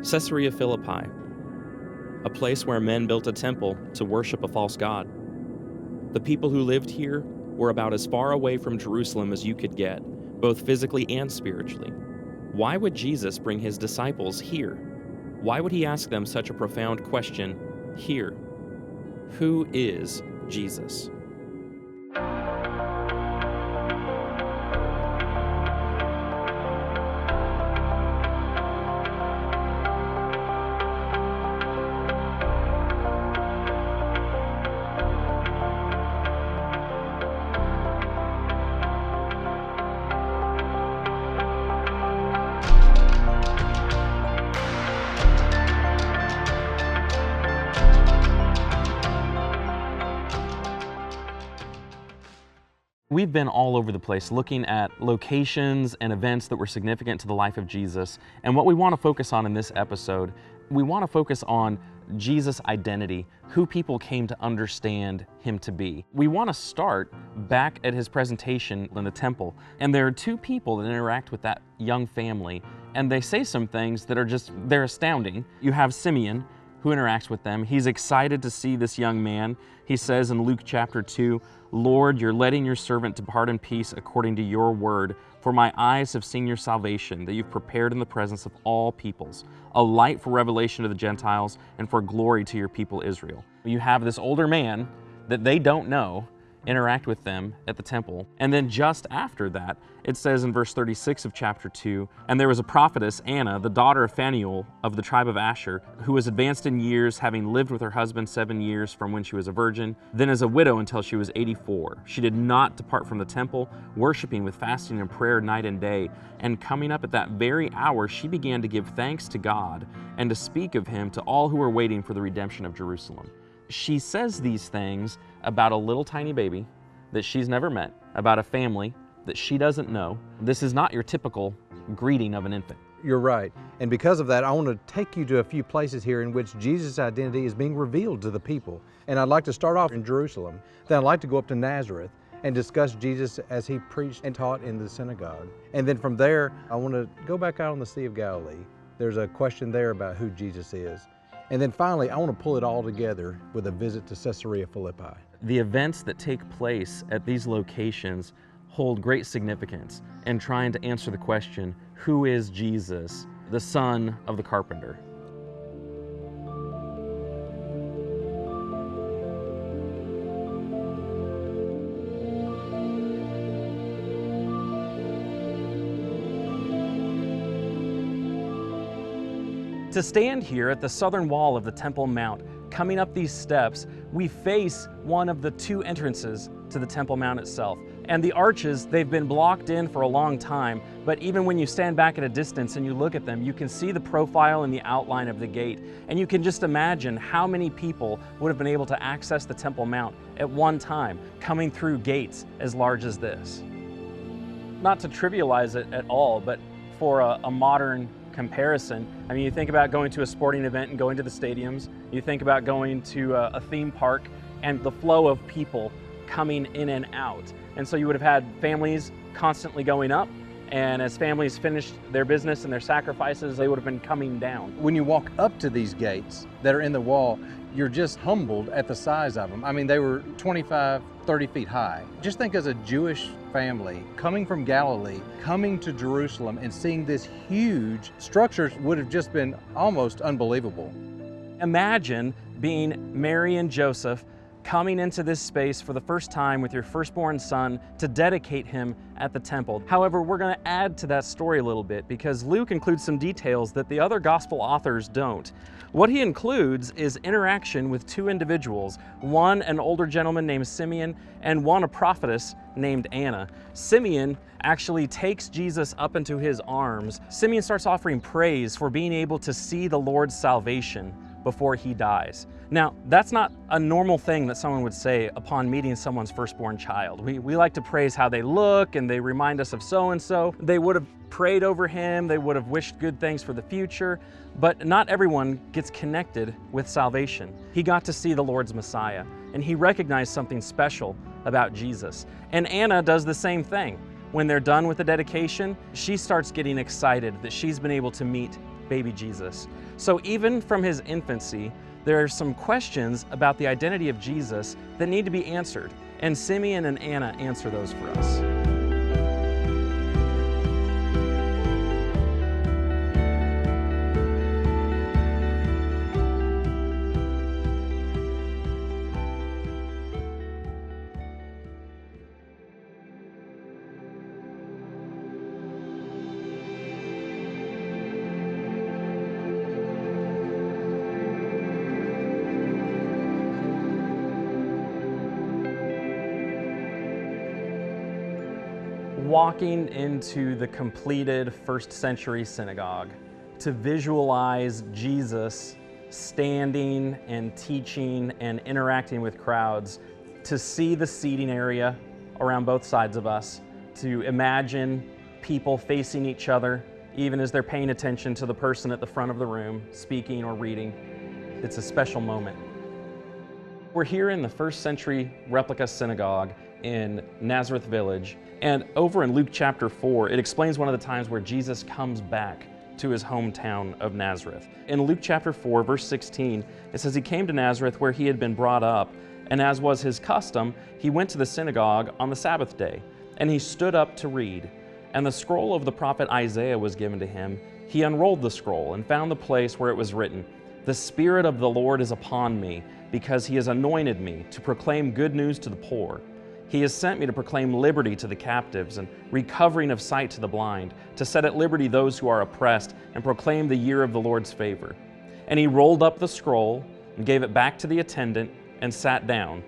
Caesarea Philippi, a place where men built a temple to worship a false god. The people who lived here were about as far away from Jerusalem as you could get, both physically and spiritually. Why would Jesus bring his disciples here? Why would he ask them such a profound question here? Who is Jesus? We've been all over the place looking at locations and events that were significant to the life of Jesus. And what we want to focus on in this episode, we want to focus on Jesus' identity, who people came to understand him to be. We want to start back at his presentation in the temple. And there are two people that interact with that young family, and they say some things that are they're astounding. You have Simeon, who interacts with them. He's excited to see this young man. He says in Luke chapter 2, "Lord, you're letting your servant depart in peace according to your word, for my eyes have seen your salvation, that you've prepared in the presence of all peoples, a light for revelation to the Gentiles and for glory to your people Israel." You have this older man that they don't know interact with them at the temple. And then just after that, it says in verse 36 of chapter 2, "And there was a prophetess, Anna, the daughter of Phanuel of the tribe of Asher, who was advanced in years, having lived with her husband 7 years from when she was a virgin, then as a widow until she was 84. She did not depart from the temple, worshiping with fasting and prayer night and day. And coming up at that very hour, she began to give thanks to God and to speak of him to all who were waiting for the redemption of Jerusalem." She says these things about a little tiny baby that she's never met, about a family that she doesn't know. This is not your typical greeting of an infant. You're right. And because of that, I want to take you to a few places here in which Jesus' identity is being revealed to the people. And I'd like to start off in Jerusalem. Then I'd like to go up to Nazareth and discuss Jesus as he preached and taught in the synagogue. And then from there, I want to go back out on the Sea of Galilee. There's a question there about who Jesus is. And then finally, I want to pull it all together with a visit to Caesarea Philippi. The events that take place at these locations hold great significance in trying to answer the question, who is Jesus, the son of the carpenter? To stand here at the southern wall of the Temple Mount, coming up these steps, we face one of the two entrances to the Temple Mount itself. And the arches, they've been blocked in for a long time, but even when you stand back at a distance and you look at them, you can see the profile and the outline of the gate. And you can just imagine how many people would have been able to access the Temple Mount at one time, coming through gates as large as this. Not to trivialize it at all, but for a modern comparison, I mean, you think about going to a sporting event and going to the stadiums, you think about going to a theme park and the flow of people coming in and out. And so you would have had families constantly going up, and as families finished their business and their sacrifices, they would have been coming down. When you walk up to these gates that are in the wall, you're just humbled at the size of them. I mean, they were 25, 30 feet high. Just think as a Jewish family coming from Galilee, coming to Jerusalem and seeing this huge structure would have just been almost unbelievable. Imagine being Mary and Joseph coming into this space for the first time with your firstborn son to dedicate him at the temple. However, we're going to add to that story a little bit because Luke includes some details that the other gospel authors don't. What he includes is interaction with two individuals, one an older gentleman named Simeon and one a prophetess named Anna. Simeon actually takes Jesus up into his arms. Simeon starts offering praise for being able to see the Lord's salvation before he dies. Now, that's not a normal thing that someone would say upon meeting someone's firstborn child. We like to praise how they look and they remind us of so-and-so. They would have prayed over him, they would have wished good things for the future, but not everyone gets connected with salvation. He got to see the Lord's Messiah, and he recognized something special about Jesus. And Anna does the same thing. When they're done with the dedication, she starts getting excited that she's been able to meet baby Jesus. So even from his infancy, there are some questions about the identity of Jesus that need to be answered, and Simeon and Anna answer those for us. Walking into the completed first century synagogue to visualize Jesus standing and teaching and interacting with crowds, to see the seating area around both sides of us, to imagine people facing each other even as they're paying attention to the person at the front of the room speaking or reading. It's a special moment. We're here in the first century replica synagogue in Nazareth village, and over in Luke chapter 4, it explains one of the times where Jesus comes back to his hometown of Nazareth. In Luke chapter 4, verse 16, it says, "He came to Nazareth where he had been brought up, and as was his custom, he went to the synagogue on the Sabbath day, and he stood up to read. And the scroll of the prophet Isaiah was given to him. He unrolled the scroll and found the place where it was written, 'The Spirit of the Lord is upon me, because he has anointed me to proclaim good news to the poor. He has sent me to proclaim liberty to the captives and recovering of sight to the blind, to set at liberty those who are oppressed, and proclaim the year of the Lord's favor.' And he rolled up the scroll and gave it back to the attendant and sat down.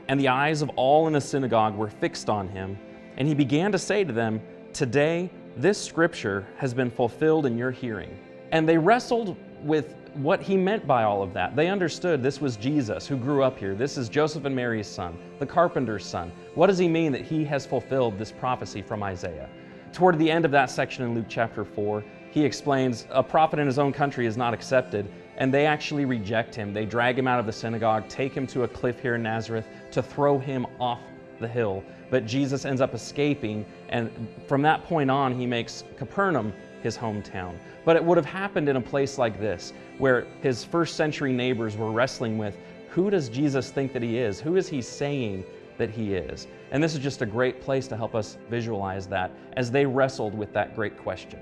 And the eyes of all in the synagogue were fixed on him. And he began to say to them, 'Today this scripture has been fulfilled in your hearing.' And they wrestled with what he meant by all of that. They understood this was Jesus who grew up here. This is Joseph and Mary's son, the carpenter's son. What does he mean that he has fulfilled this prophecy from Isaiah? Toward the end of that section in Luke chapter 4, he explains a prophet in his own country is not accepted, and they actually reject him. They drag him out of the synagogue, take him to a cliff here in Nazareth to throw him off the hill. But Jesus ends up escaping, and from that point on, he makes Capernaum his hometown. But it would have happened in a place like this, where his first century neighbors were wrestling with, who does Jesus think that he is? Who is he saying that he is? And this is just a great place to help us visualize that as they wrestled with that great question.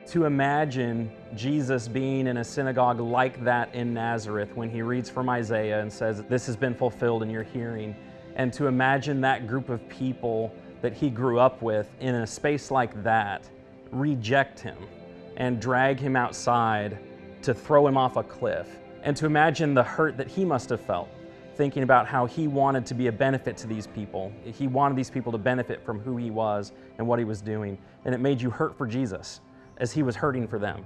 To imagine Jesus being in a synagogue like that in Nazareth when he reads from Isaiah and says, "This has been fulfilled in your hearing," and to imagine that group of people that he grew up with in a space like that reject him and drag him outside to throw him off a cliff, and to imagine the hurt that he must have felt, thinking about how he wanted to be a benefit to these people. He wanted these people to benefit from who he was and what he was doing, and it made you hurt for Jesus as he was hurting for them.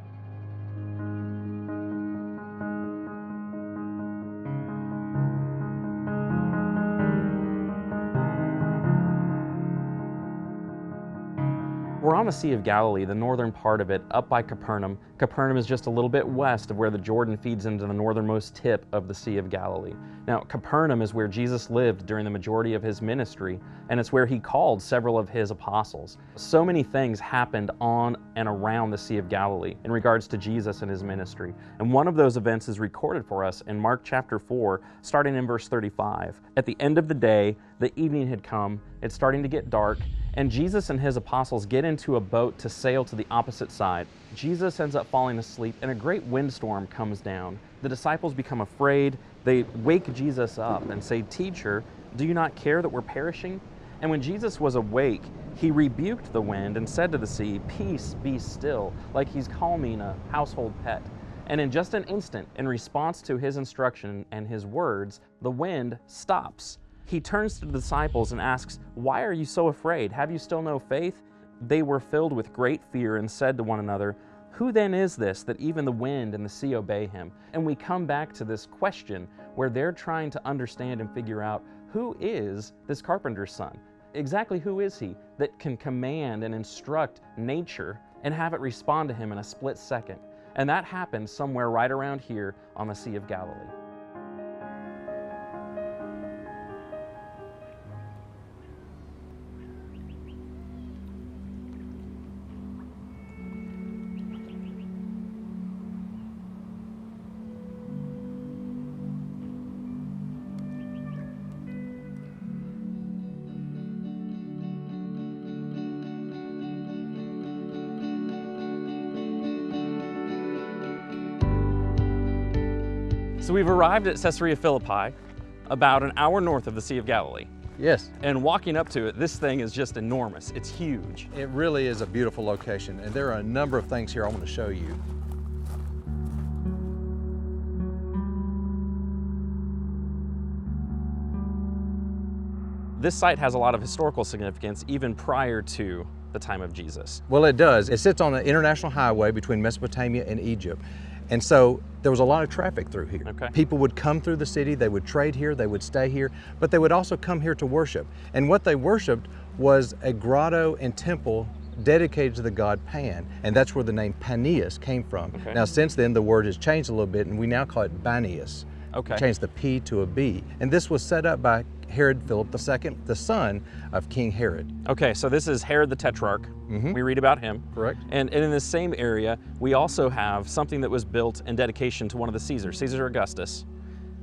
We're on the Sea of Galilee, the northern part of it, up by Capernaum. Capernaum is just a little bit west of where the Jordan feeds into the northernmost tip of the Sea of Galilee. Now, Capernaum is where Jesus lived during the majority of his ministry, and it's where he called several of his apostles. So many things happened on and around the Sea of Galilee in regards to Jesus and his ministry. And one of those events is recorded for us in Mark chapter 4, starting in verse 35. At the end of the day, the evening had come, it's starting to get dark, and Jesus and his apostles get into a boat to sail to the opposite side. Jesus ends up falling asleep, and a great windstorm comes down. The disciples become afraid. They wake Jesus up and say, "Teacher, do you not care that we're perishing?" And when Jesus was awake, he rebuked the wind and said to the sea, "Peace, be still," like he's calming a household pet. And in just an instant, in response to his instruction and his words, the wind stops. He turns to the disciples and asks, "Why are you so afraid? Have you still no faith?" They were filled with great fear and said to one another, "Who then is this that even the wind and the sea obey him?" And we come back to this question where they're trying to understand and figure out, who is this carpenter's son? Exactly who is he that can command and instruct nature and have it respond to him in a split second? And that happened somewhere right around here on the Sea of Galilee. So we've arrived at Caesarea Philippi, about an hour north of the Sea of Galilee. Yes, And walking up to it, this thing is just enormous. It's huge. it really is a beautiful location, and there are a number of things here I want to show you. This site has a lot of historical significance even prior to the time of Jesus. Well, it does. It sits on an international highway between Mesopotamia and Egypt. And so there was a lot of traffic through here. Okay. People would come through the city, they would trade here, they would stay here, but they would also come here to worship. And what they worshiped was a grotto and temple dedicated to the god Pan. And that's where the name Paneas came from. Okay. Now, since then, the word has changed a little bit, and we now call it Banias. Okay. Changed the P to a B. And this was set up by Herod Philip II, the son of King Herod. Okay, so this is Herod the Tetrarch. Mhm. We read about him. Correct. And in the same area, we also have something that was built in dedication to one of the Caesars, Caesar Augustus.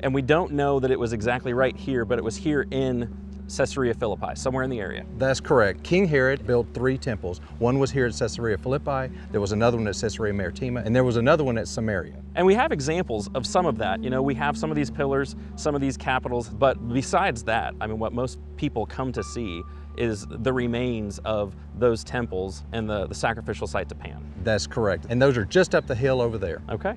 And we don't know that it was exactly right here, but it was here in Caesarea Philippi, somewhere in the area. That's correct. King Herod built 3 temples. One was here at Caesarea Philippi, there was another one at Caesarea Maritima, and there was another one at Samaria. And we have examples of some of that. You know, we have some of these pillars, some of these capitals, but besides that, I mean, what most people come to see is the remains of those temples and the sacrificial site to Pan. That's correct. And those are just up the hill over there. Okay.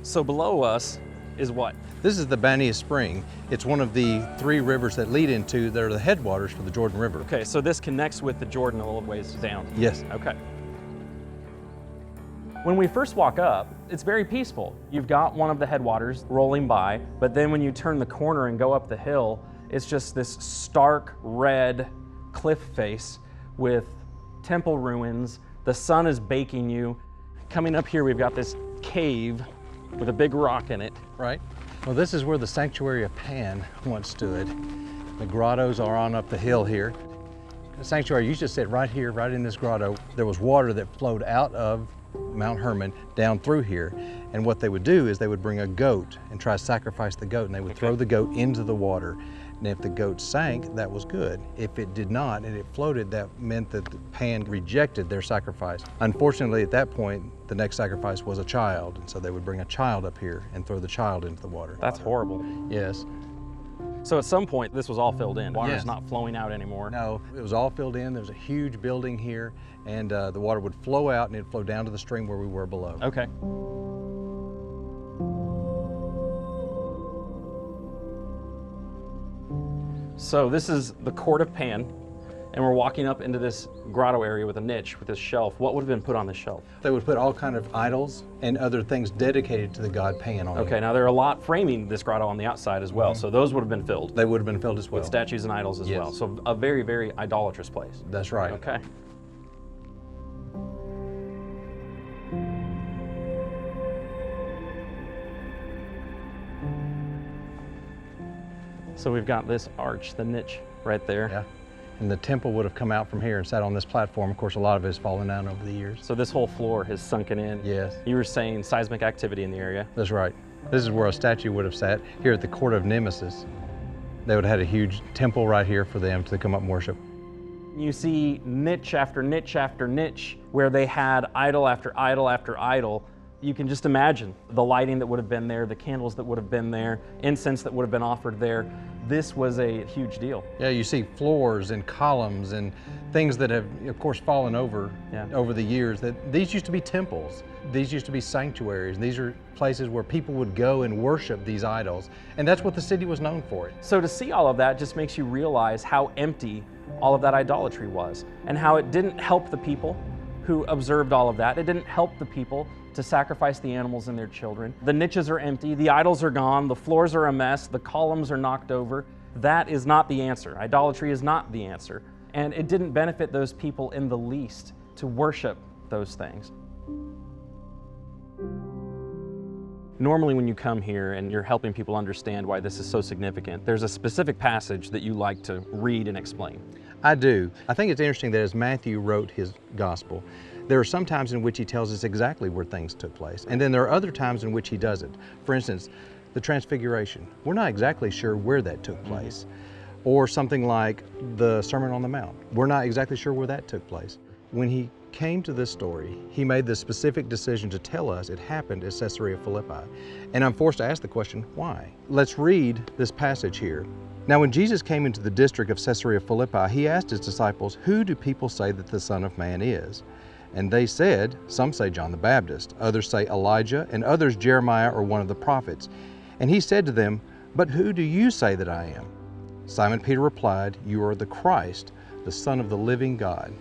So below us is what? This is the Banias Spring. It's one of the 3 rivers that lead into, that are the headwaters for the Jordan River. Okay, so this connects with the Jordan a little ways down. Yes. Okay. When we first walk up, it's very peaceful. You've got one of the headwaters rolling by, but then when you turn the corner and go up the hill, it's just this stark red cliff face with temple ruins. The sun is baking you. Coming up here, we've got this cave with a big rock in it. Right. Well, this is where the sanctuary of Pan once stood. The grottos are on up the hill here. The sanctuary used to sit right here, right in this grotto. There was water that flowed out of Mount Hermon down through here. And what they would do is they would bring a goat and try to sacrifice the goat, and they would throw the goat into the water. And if the goat sank, that was good. If it did not and it floated, that meant that Pan rejected their sacrifice. Unfortunately, at that point, the next sacrifice was a child. And so they would bring a child up here and throw the child into the water. That's horrible. Yes. So at some point, this was all filled in. Water's Yes. not flowing out anymore. No, it was all filled in. There was a huge building here, and the water would flow out and it'd flow down to the stream where we were below. Okay. So this is the court of Pan, and we're walking up into this grotto area with a niche, with this shelf. What would have been put on this shelf? They would put all kind of idols and other things dedicated to the god Pan on it. Okay, now there are a lot framing this grotto on the outside as well, so those would have been filled They would have been filled as well. with statues and idols as Yes. well. So a very, very idolatrous place. That's right. Okay. So we've got this arch, the niche right there. Yeah. And the temple would have come out from here and sat on this platform. Of course, a lot of it has fallen down over the years. So this whole floor has sunken in. Yes. You were saying seismic activity in the area. That's right. This is where a statue would have sat, here at the court of Nemesis. They would have had a huge temple right here for them to come up and worship. You see niche after niche after niche where they had idol after idol after idol. You can just imagine the lighting that would have been there, the candles that would have been there, incense that would have been offered there. This was a huge deal. Yeah, you see floors and columns and things that have, of course, fallen over over the years. That these used to be temples. These used to be sanctuaries. These are places where people would go and worship these idols. And that's what the city was known for. So to see all of that just makes you realize how empty all of that idolatry was and how it didn't help the people who observed all of that. It didn't help the people to sacrifice the animals and their children. The niches are empty, the idols are gone, the floors are a mess, the columns are knocked over. That is not the answer. Idolatry is not the answer. And it didn't benefit those people in the least to worship those things. Normally when you come here and you're helping people understand why this is so significant, there's a specific passage that you like to read and explain. I do. I think it's interesting that as Matthew wrote his gospel, there are some times in which he tells us exactly where things took place, and then there are other times in which he doesn't. For instance, the Transfiguration. We're not exactly sure where that took place. Or something like the Sermon on the Mount. We're not exactly sure where that took place. When he came to this story, he made the specific decision to tell us it happened at Caesarea Philippi. And I'm forced to ask the question, why? Let's read this passage here. Now, when Jesus came into the district of Caesarea Philippi, he asked his disciples, "Who do people say that the Son of Man is?" And they said, "Some say John the Baptist, others say Elijah, and others Jeremiah or one of the prophets." And he said to them, "But who do you say that I am?" Simon Peter replied, "You are the Christ, the Son of the living God."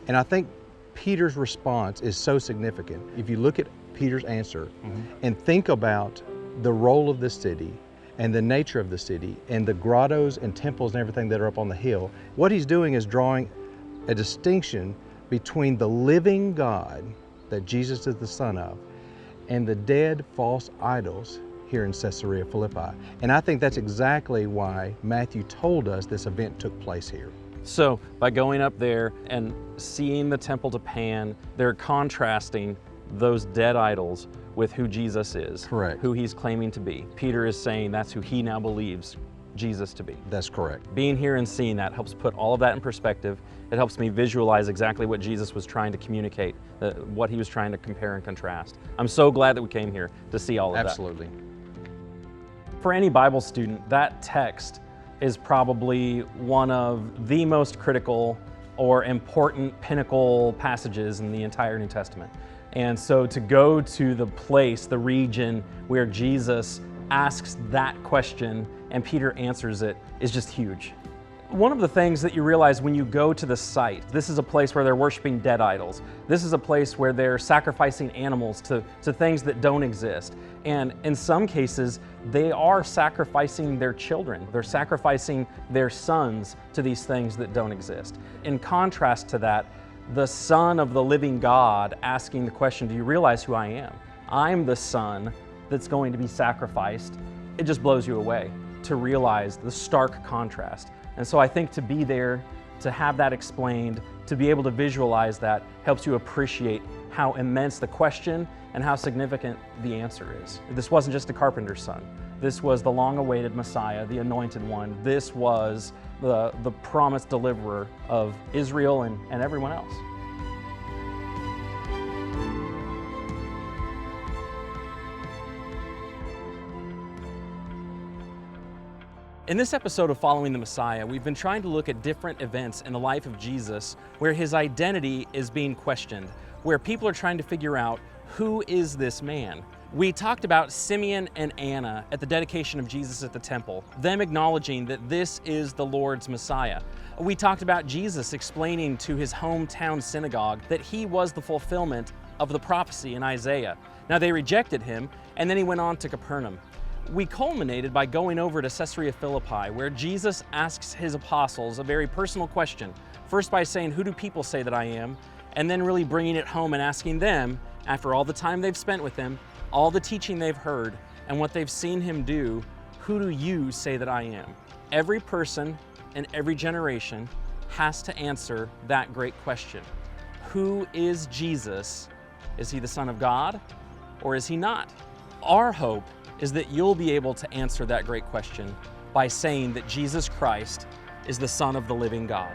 And I think Peter's response is so significant. If you look at Peter's answer and think about the role of the city and the nature of the city and the grottos and temples and everything that are up on the hill, what he's doing is drawing a distinction between the living God that Jesus is the Son of and the dead false idols here in Caesarea Philippi. And I think that's exactly why Matthew told us this event took place here. So by going up there and seeing the temple to Pan, they're contrasting those dead idols with who Jesus is. Correct. Who he's claiming to be. Peter is saying that's who he now believes Jesus to be. That's correct. Being here and seeing that helps put all of that in perspective. It helps me visualize exactly what Jesus was trying to communicate, what he was trying to compare and contrast. I'm so glad that we came here to see all of that. Absolutely. For any Bible student, that text is probably one of the most critical or important pinnacle passages in the entire New Testament. And so to go to the place, the region where Jesus asks that question and Peter answers it is just huge. One of the things that you realize when you go to the site, this is a place where they're worshiping dead idols. This is a place where they're sacrificing animals to things that don't exist. And in some cases, they are sacrificing their children. They're sacrificing their sons to these things that don't exist. In contrast to that, the Son of the living God asking the question, do you realize who I am? I'm the Son that's going to be sacrificed. It just blows you away to realize the stark contrast. And so I think to be there, to have that explained, to be able to visualize that helps you appreciate how immense the question and how significant the answer is. This wasn't just a carpenter's son. This was the long-awaited Messiah, the anointed one. This was the promised deliverer of Israel and everyone else. In this episode of Following the Messiah, we've been trying to look at different events in the life of Jesus where his identity is being questioned, where people are trying to figure out, who is this man? We talked about Simeon and Anna at the dedication of Jesus at the temple, them acknowledging that this is the Lord's Messiah. We talked about Jesus explaining to his hometown synagogue that he was the fulfillment of the prophecy in Isaiah. Now they rejected him, and then he went on to Capernaum. We culminated by going over to Caesarea Philippi, where Jesus asks his apostles a very personal question. First by saying, who do people say that I am? And then really bringing it home and asking them, after all the time they've spent with him, all the teaching they've heard, and what they've seen him do, who do you say that I am? Every person in every generation has to answer that great question. Who is Jesus? Is he the Son of God, or is he not? Our hope is that you'll be able to answer that great question by saying that Jesus Christ is the Son of the living God.